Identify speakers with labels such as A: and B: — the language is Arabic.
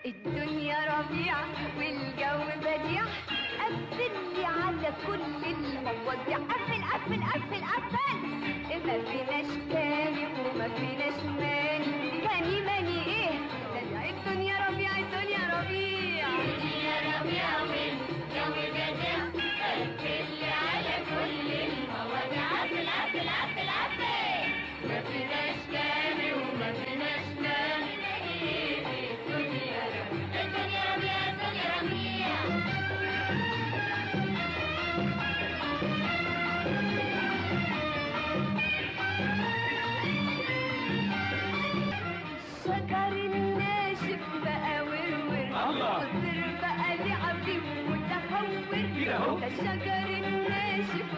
A: الدنيا ربيع والجو بديع، قفلي على كل المواضيع، قفل قفل قفل قفل. ما فيناش تاني وما فيناش ماني، تاني ماني ايه؟ ده الدنيا ربيع، الدنيا ربيع، الدنيا ربيع والجو بديع، قفلي على كل المواضيع، قفل قفل قفل قفل. ما فيناش تاني وما فيناش ماني، الدنيا ربيع، الدنيا ربيع، الدنيا ربيع. الشجر الناشف بقى ورور، والطير بقى لعبي ومتهور. ده الشجر الناشف